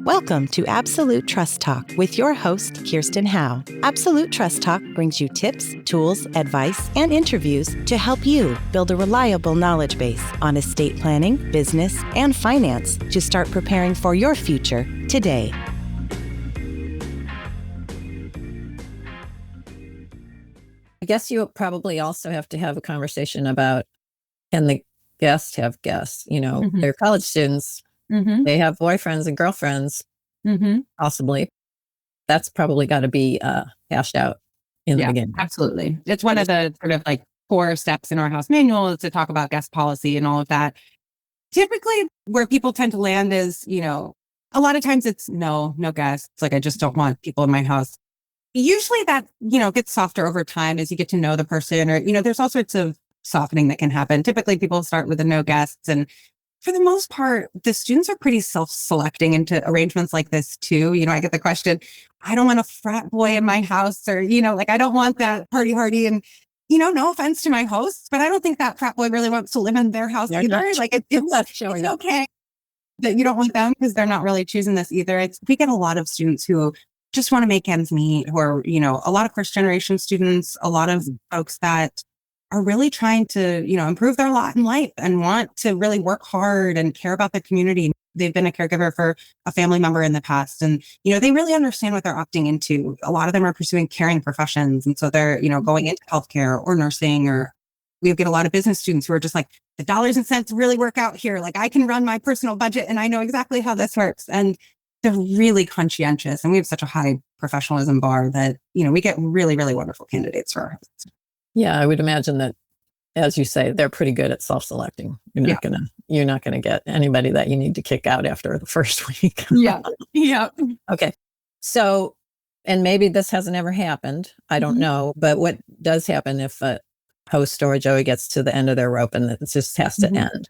Welcome to Absolute Trust Talk with your host, Kirsten Howe. Absolute Trust Talk brings you tips, tools, advice, and interviews to help you build a reliable knowledge base on estate planning, business, and finance to start preparing for your future today. I guess you probably also have to have a conversation about, can the guests have guests? They're college students. They have boyfriends and girlfriends, possibly. That's probably got to be hashed out in the beginning. Absolutely. It's one of the sort of like core steps in our house manual is to talk about guest policy and all of that. Typically, where people tend to land is, a lot of times it's no guests. Like, I just don't want people in my house. Usually that, gets softer over time as you get to know the person, or, there's all sorts of softening that can happen. Typically, people start with the no guests, and for the most part, the students are pretty self-selecting into arrangements like this too. I get the question, I don't want a frat boy in my house, or, I don't want that party hardy. And, no offense to my hosts, but I don't think that frat boy really wants to live in their house either. It's okay that you don't want them because they're not really choosing this either. We get a lot of students who just want to make ends meet, who are, a lot of first generation students, a lot of folks that are really trying to, improve their lot in life and want to really work hard and care about the community. They've been a caregiver for a family member in the past. And, they really understand what they're opting into. A lot of them are pursuing caring professions. And so they're, going into healthcare or nursing, or we get a lot of business students who are just like, the dollars and cents really work out here. Like, I can run my personal budget and I know exactly how this works. And they're really conscientious. And we have such a high professionalism bar that, we get really, really wonderful candidates for our hosts. Yeah, I would imagine that, as you say, they're pretty good at self-selecting. You're not gonna get anybody that you need to kick out after the first week. Yeah. Okay. So, and maybe this hasn't ever happened. I don't know. But what does happen if a host or a Joey gets to the end of their rope and it just has to end?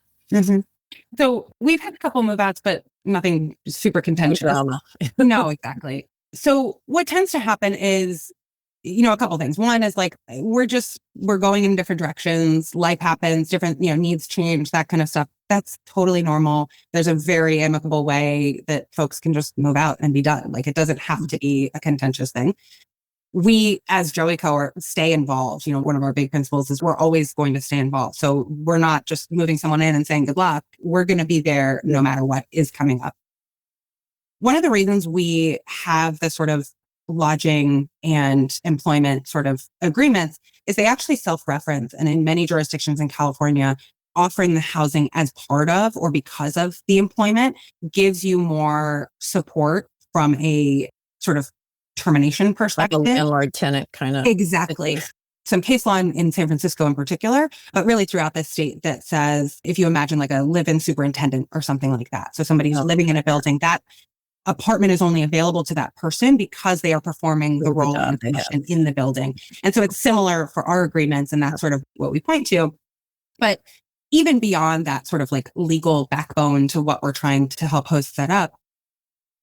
So we've had a couple move outs, but nothing super contentious. Drama. No, exactly. So what tends to happen is, a couple things. One is like, we're going in different directions. Life happens, different, needs change, that kind of stuff. That's totally normal. There's a very amicable way that folks can just move out and be done. Like, it doesn't have to be a contentious thing. We, as JoeyCo, stay involved. One of our big principles is we're always going to stay involved. So we're not just moving someone in and saying good luck. We're going to be there no matter what is coming up. One of the reasons we have the sort of lodging and employment sort of agreements is they actually self-reference. And in many jurisdictions in California, offering the housing as part of or because of the employment gives you more support from a sort of termination perspective. Like a landlord-tenant kind of. Exactly. Some case law in San Francisco in particular, but really throughout the state, that says, if you imagine like a live-in superintendent or something like that. So somebody who's living in a building, that apartment is only available to that person because they are performing the role and function in the building. And so it's similar for our agreements, and that's sort of what we point to. But even beyond that sort of like legal backbone to what we're trying to help hosts set up,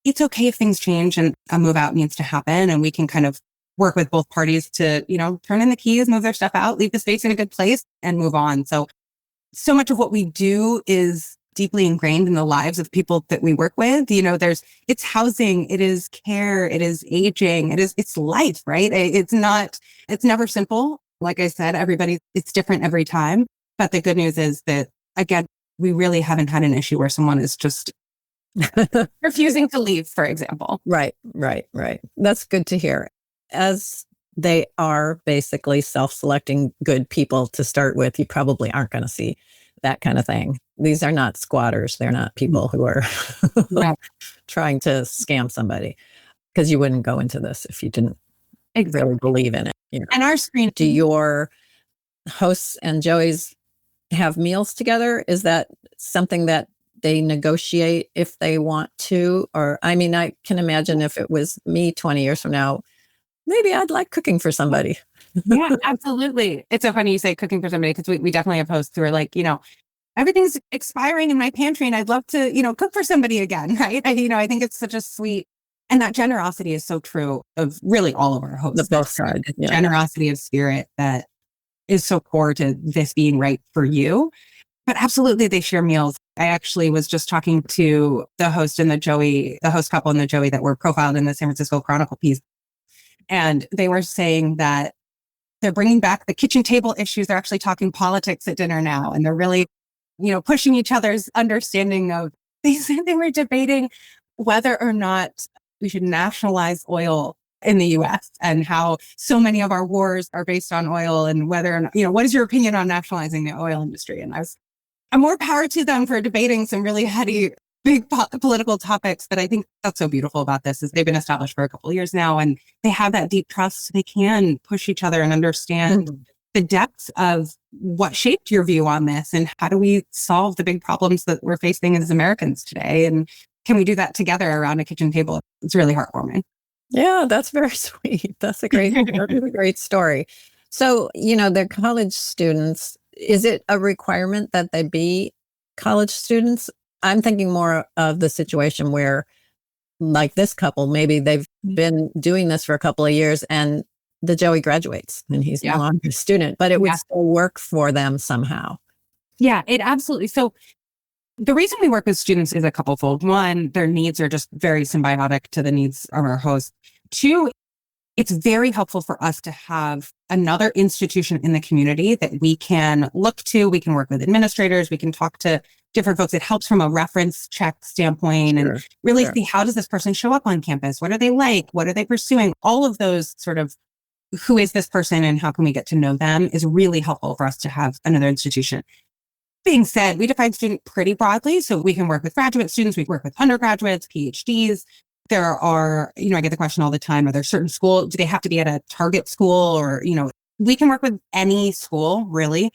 it's okay if things change and a move out needs to happen, and we can kind of work with both parties to, turn in the keys, move their stuff out, leave the space in a good place, and move on. So much of what we do is deeply ingrained in the lives of people that we work with. It's housing, it is care, it is aging, it's life, right? It's never simple. Like I said, it's different every time. But the good news is that, again, we really haven't had an issue where someone is just refusing to leave, for example. Right. That's good to hear. As they are basically self-selecting good people to start with, you probably aren't going to see that kind of thing. These are not squatters. They're not people who are trying to scam somebody, because you wouldn't go into this if you didn't really believe in it. And our screen. Do your hosts and Joeys have meals together? Is that something that they negotiate if they want to? Or, I can imagine if it was me 20 years from now, maybe I'd like cooking for somebody. Yeah, absolutely. It's so funny you say cooking for somebody, because we definitely have hosts who are like, everything's expiring in my pantry and I'd love to, cook for somebody again, right? I think it's such a sweet, and that generosity is so true of really all of our hosts. The both sides. Generosity of spirit that is so core to this being right for you. But absolutely, they share meals. I actually was just talking to the host and the host couple and the Joey that were profiled in the San Francisco Chronicle piece. And they were saying that they're bringing back the kitchen table issues. They're actually talking politics at dinner now. And they're really, pushing each other's understanding of these. They were debating whether or not we should nationalize oil in the US and how so many of our wars are based on oil, and whether or not, what is your opinion on nationalizing the oil industry? And I'm more power to them for debating some really heady, big political topics. But I think that's so beautiful about this is they've been established for a couple of years now, and they have that deep trust. So they can push each other and understand the depths of what shaped your view on this, and how do we solve the big problems that we're facing as Americans today? And can we do that together around a kitchen table? It's really heartwarming. Yeah, that's very sweet. That's a great story. So, they're college students. Is it a requirement that they be college students? I'm thinking more of the situation where, like this couple, maybe they've been doing this for a couple of years and the Joey graduates and he's no longer a student, but it would still work for them somehow. Yeah, it absolutely. So the reason we work with students is a couplefold. One, their needs are just very symbiotic to the needs of our hosts. Two, it's very helpful for us to have another institution in the community that we can look to. We can work with administrators. We can talk to different folks. It helps from a reference check standpoint and really see, how does this person show up on campus? What are they like? What are they pursuing? All of those sort of, who is this person and how can we get to know them, is really helpful for us to have another institution. Being said, we define student pretty broadly. So we can work with graduate students. We work with undergraduates, PhDs. There are, I get the question all the time, are there certain schools, do they have to be at a target school? Or, we can work with any school, really.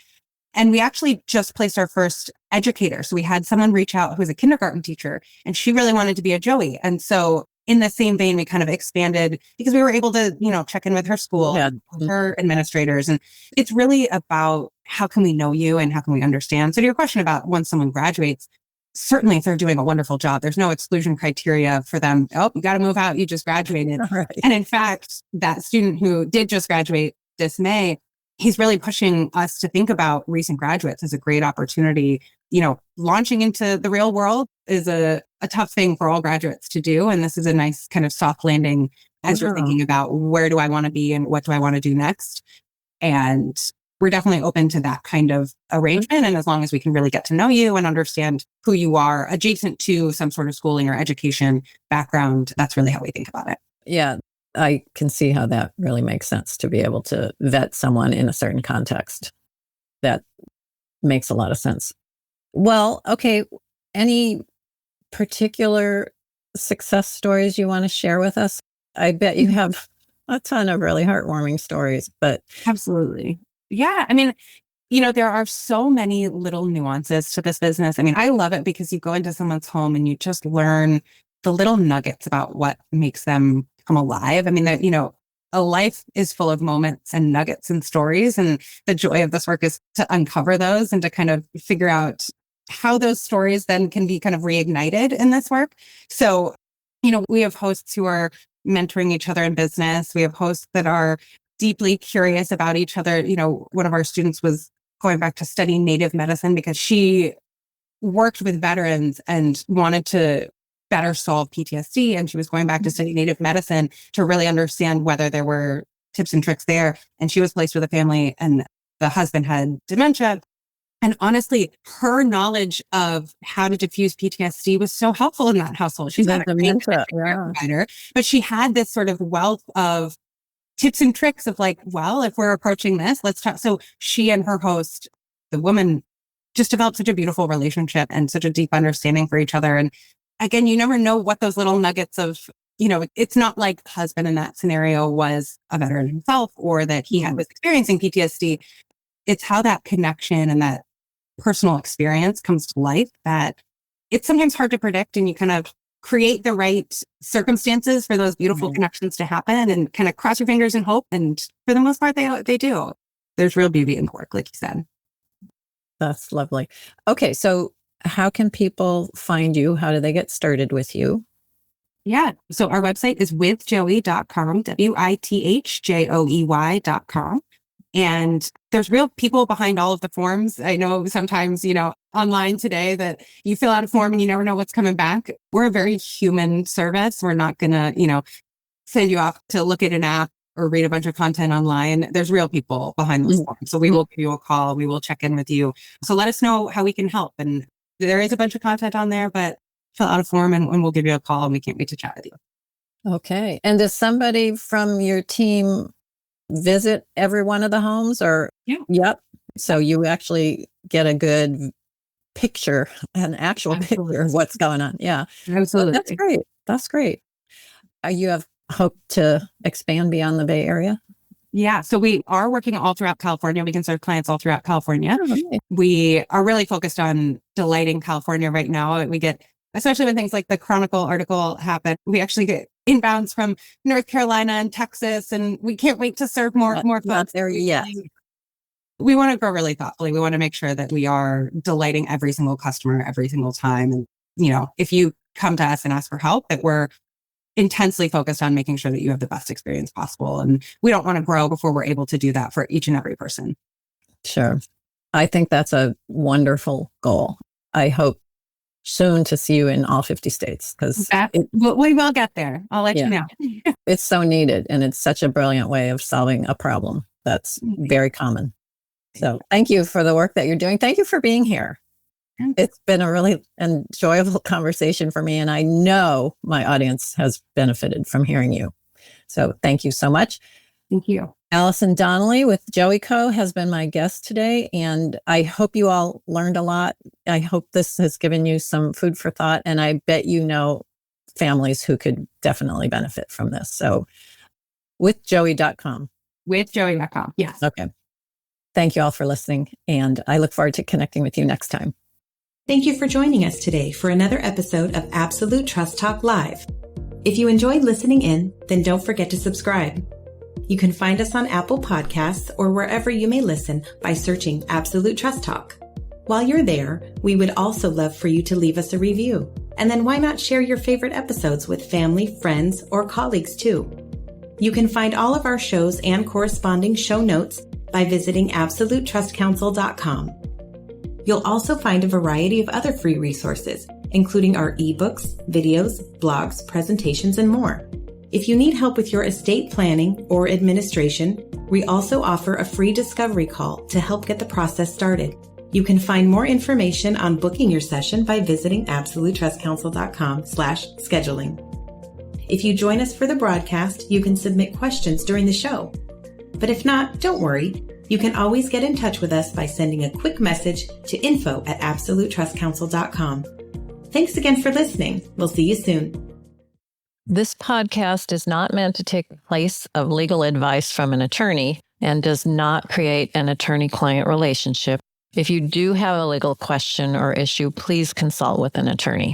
And we actually just placed our first educator. So we had someone reach out who was a kindergarten teacher, and she really wanted to be a Joey. And so in the same vein, we kind of expanded because we were able to, check in with her school, with her administrators. And it's really about how can we know you and how can we understand? So to your question about once someone graduates, certainly if they're doing a wonderful job, there's no exclusion criteria for them. Oh, you got to move out. You just graduated. Right. And in fact, that student who did just graduate this May, he's really pushing us to think about recent graduates as a great opportunity. Launching into the real world is a tough thing for all graduates to do. And this is a nice kind of soft landing as you're thinking about where do I want to be and what do I want to do next? And we're definitely open to that kind of arrangement. And as long as we can really get to know you and understand who you are adjacent to some sort of schooling or education background, that's really how we think about it. Yeah, I can see how that really makes sense to be able to vet someone in a certain context. That makes a lot of sense. Well, okay. Any particular success stories you want to share with us? I bet you have a ton of really heartwarming stories, but absolutely. Yeah. I mean, there are so many little nuances to this business. I mean, I love it because you go into someone's home and you just learn the little nuggets about what makes them come alive. I mean, a life is full of moments and nuggets and stories. And the joy of this work is to uncover those and to kind of figure out how those stories then can be kind of reignited in this work. So, we have hosts who are mentoring each other in business. We have hosts that are deeply curious about each other. One of our students was going back to studying native medicine because she worked with veterans and wanted to better solve PTSD. And she was going back to study native medicine to really understand whether there were tips and tricks there. And she was placed with a family and the husband had dementia. And honestly, her knowledge of how to diffuse PTSD was so helpful in that household. She's not a dementia provider, but she had this sort of wealth of tips and tricks of like, well, if we're approaching this, let's talk. So she and her host, the woman, just developed such a beautiful relationship and such a deep understanding for each other. And again, you never know what those little nuggets of, it's not like the husband in that scenario was a veteran himself or that he was experiencing PTSD. It's how that connection and that personal experience comes to life that it's sometimes hard to predict, and you kind of create the right circumstances for those beautiful connections to happen and kind of cross your fingers and hope. And for the most part, they do. There's real beauty in the work, like you said. That's lovely. Okay. So how can people find you? How do they get started with you? Yeah. So our website is withjoey.com, WITHJOEY.com. And there's real people behind all of the forms. I know sometimes, online today that you fill out a form and you never know what's coming back. We're a very human service. We're not going to, send you off to look at an app or read a bunch of content online. There's real people behind those forms. So we will give you a call. We will check in with you. So let us know how we can help. And there is a bunch of content on there, but fill out a form and we'll give you a call, and we can't wait to chat with you. Okay. And does somebody from your team visit every one of the homes or? Yeah. Yep. So you actually get a good picture, an actual picture of what's going on. Yeah. Absolutely. Well, that's great. That's great. You have hope to expand beyond the Bay Area? Yeah. So we are working all throughout California. We can serve clients all throughout California. Oh, okay. We are really focused on delighting California right now. We get, especially when things like the Chronicle article happen, we actually get inbounds from North Carolina and Texas, and we can't wait to serve more folks. There yet. We want to grow really thoughtfully. We want to make sure that we are delighting every single customer every single time. And, if you come to us and ask for help, that we're intensely focused on making sure that you have the best experience possible. And we don't want to grow before we're able to do that for each and every person. Sure. I think that's a wonderful goal. I hope soon to see you in all 50 states because we will get there. I'll let you know. It's so needed. And it's such a brilliant way of solving a problem that's very common. So thank you for the work that you're doing. Thank you for being here. It's been a really enjoyable conversation for me, and I know my audience has benefited from hearing you. So thank you so much. Thank you. Alison Donnally with JoeyCo has been my guest today, and I hope you all learned a lot. I hope this has given you some food for thought, and I bet you know families who could definitely benefit from this. So with Joey.com. With Joey.com. Yes. Okay. Thank you all for listening, and I look forward to connecting with you next time. Thank you for joining us today for another episode of Absolute Trust Talk Live. If you enjoyed listening in, then don't forget to subscribe. You can find us on Apple Podcasts or wherever you may listen by searching Absolute Trust Talk. While you're there, we would also love for you to leave us a review. And then why not share your favorite episodes with family, friends, or colleagues too? You can find all of our shows and corresponding show notes by visiting absolutetrustcouncil.com. You'll also find a variety of other free resources, including our ebooks, videos, blogs, presentations, and more. If you need help with your estate planning or administration, we also offer a free discovery call to help get the process started. You can find more information on booking your session by visiting absolutetrustcouncil.com/scheduling. If you join us for the broadcast, you can submit questions during the show. But if not, don't worry. You can always get in touch with us by sending a quick message to info@absolutetrustcouncil.com. Thanks again for listening. We'll see you soon. This podcast is not meant to take the place of legal advice from an attorney and does not create an attorney-client relationship. If you do have a legal question or issue, please consult with an attorney.